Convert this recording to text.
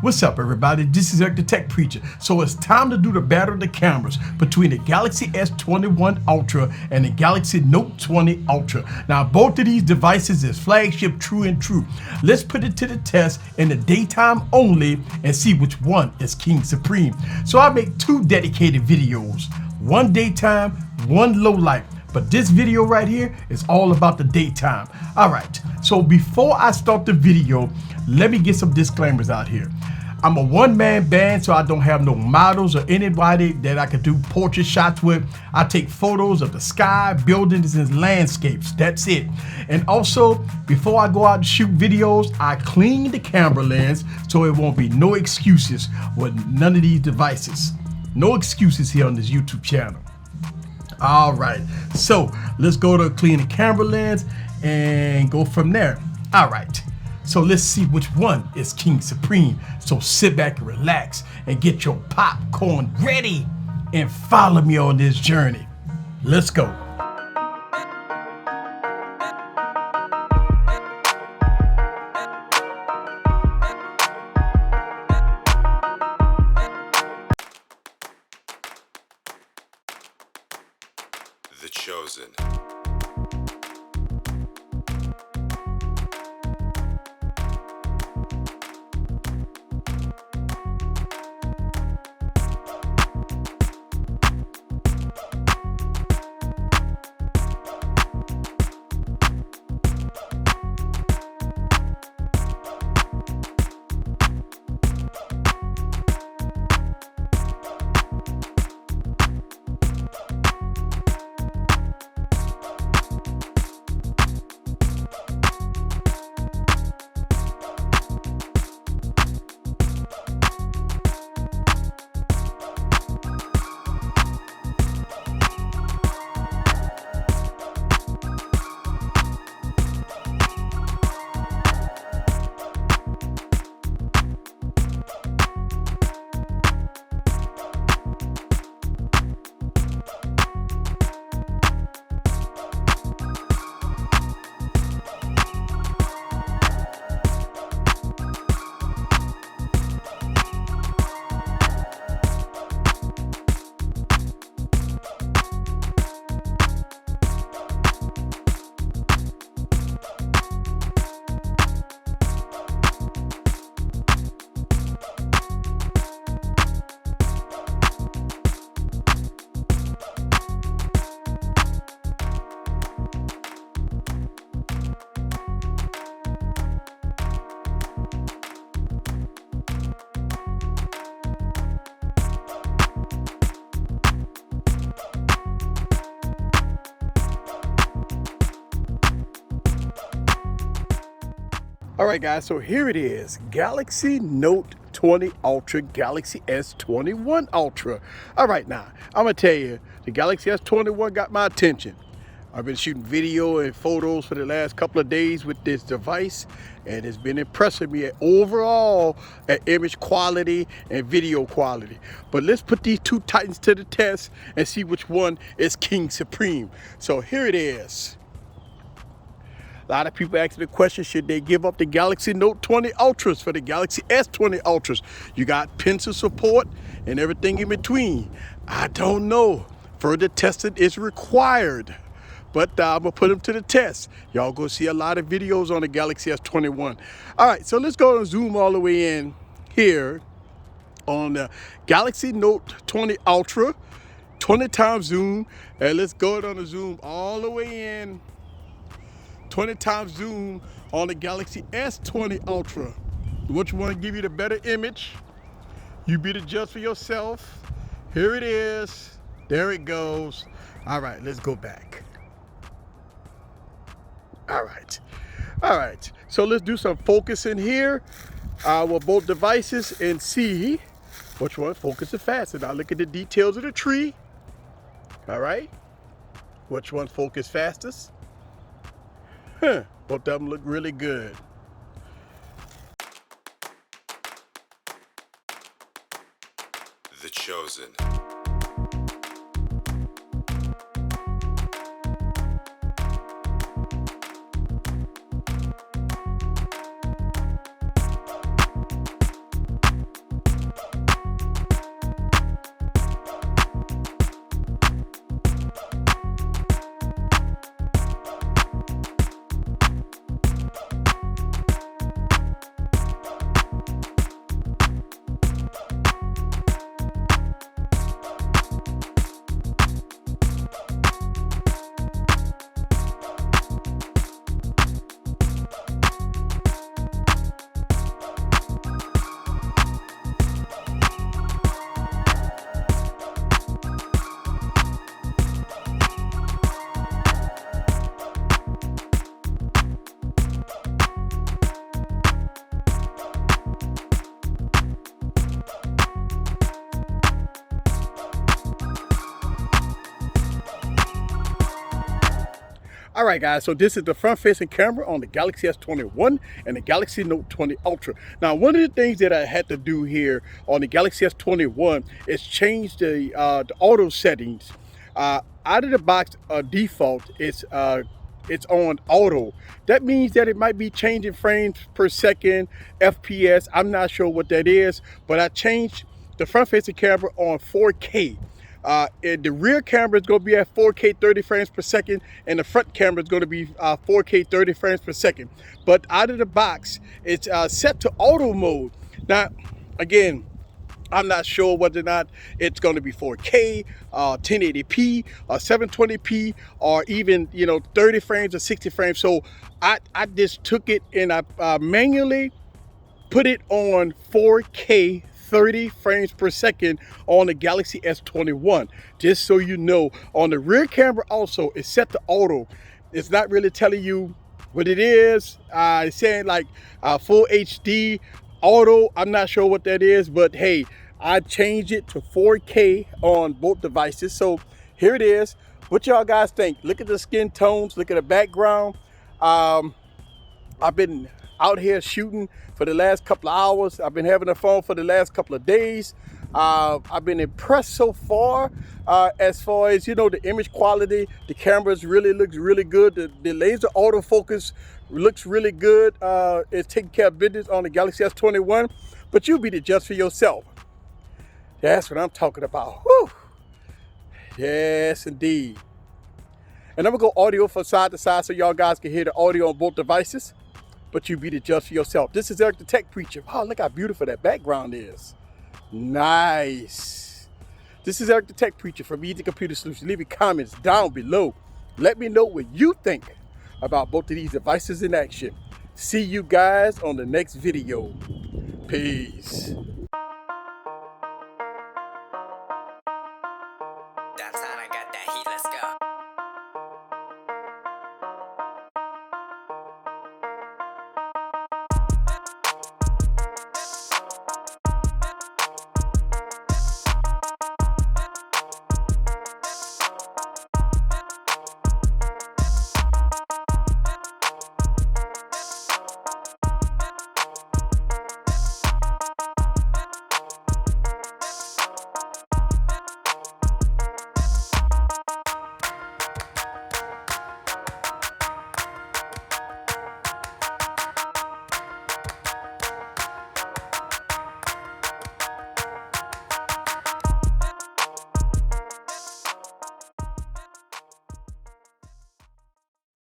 What's up, everybody? This is Eric the Tech Preacher. So it's time to do the battle of the cameras between the Galaxy S21 Ultra and the Galaxy Note 20 Ultra. Now, both of these devices is flagship true and true. Let's put it to the test in the daytime only and see which one is King Supreme. So I make two dedicated videos, one daytime, one low light. But this video right here is all about the daytime. All right, so before I start the video, let me get some disclaimers out here. I'm a one-man band, so I don't have no models or anybody that I could do portrait shots with. I take photos of the sky, buildings, and landscapes. That's it. And also, before I go out and shoot videos, I clean the camera lens so it won't be no excuses with none of these devices. No excuses here on this YouTube channel. All right, so let's go to clean the camera lens and go from there. All right, so let's see which one is King Supreme. So sit back and relax and get your popcorn ready and follow me on this journey. Let's go. The Chosen. All right, guys, so here it is, Galaxy Note 20 Ultra, Galaxy S21 Ultra. All right, now, I'm gonna tell you, the Galaxy S21 got my attention. I've been shooting video and photos for the last couple of days with this device, and it's been impressing me overall at image quality and video quality. But let's put these two titans to the test and see which one is King Supreme. So here it is. A lot of people ask the question, should they give up the Galaxy Note 20 Ultras for the Galaxy S20 Ultras? You got pencil support and everything in between. I don't know. Further testing is required. But I'm going to put them to the test. Y'all go see a lot of videos on the Galaxy S21. All right, so let's go and zoom all the way in here on the Galaxy Note 20 Ultra. 20 times zoom. And let's go on the zoom all the way in. 20 times zoom on the Galaxy S20 Ultra. Which one give you the better image? You be the judge for yourself. Here it is. There it goes. All right, let's go back. All right. So let's do some focusing here with both devices and see which one focuses faster. Now look at the details of the tree. All right. Which one focus fastest? Both of them look really good. The Chosen. All right, guys, so this is the front-facing camera on the Galaxy S21 and the Galaxy Note 20 Ultra. Now, one of the things that I had to do here on the Galaxy S21 is change the auto settings. Out of the box, default, it's on auto. That means that it might be changing frames per second, FPS. I'm not sure what that is, but I changed the front-facing camera on 4K. And the rear camera is going to be at 4K 30 frames per second, and the front camera is going to be 4K 30 frames per second. But out of the box, it's set to auto mode. Now, again, I'm not sure whether or not it's going to be 4K, 1080p, 720p, or even 30 frames or 60 frames. So I just took it and I manually put it on 4K 30 frames per second on the Galaxy S21. Just so you know, on the rear camera also, it's set to auto. It's not really telling you what it is. It's saying like full HD auto. I'm not sure what that is, but hey, I changed it to 4K on both devices. So here it is. What y'all guys think? Look at the skin tones, look at the background. I've been out here shooting for the last couple of hours. I've been having a phone for the last couple of days. I've been impressed so far as the image quality. The cameras really looks really good. The laser autofocus looks really good. It's taking care of business on the Galaxy S21, but you'll be the judge for yourself. That's what I'm talking about. Whew. Yes, indeed. And I'm gonna go audio from side to side so y'all guys can hear the audio on both devices. But you be the judge for yourself. This is Eric the Tech Preacher. Wow, look how beautiful that background is. Nice. This is Eric the Tech Preacher from Easy Computer Solution. Leave your comments down below. Let me know what you think about both of these devices in action. See you guys on the next video. Peace.